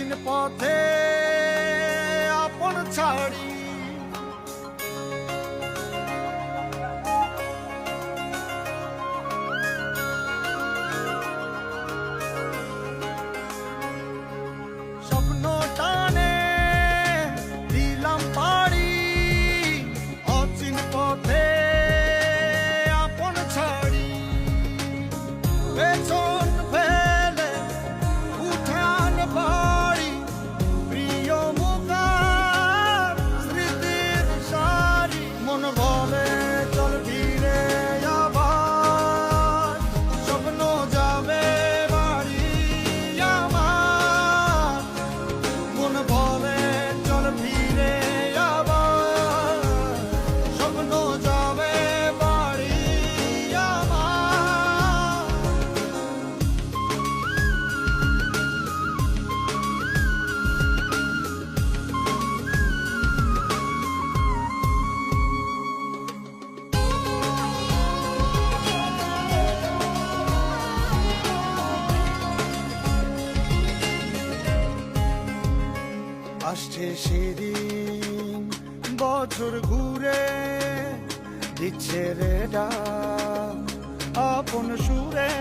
অচিন পথে আপন ছাড়ি স্বপ্ন টানে দিলাম পাড়ি অচিন পথে আপন ছাড়ি পেছন ফেলে উঠান বাড়ি প্রিয় মুখার স্মৃতির সারি মন বলে চল ফিরে আবার স্বপ্ন যাবে বাড়ি আমার মন বলে চল ফিরে আবার স্বপ্ন যাবে বাড়ি আমার আসছে সেদিন বছর ঘুরে দিচ্ছে রে ডাক আপন সুরে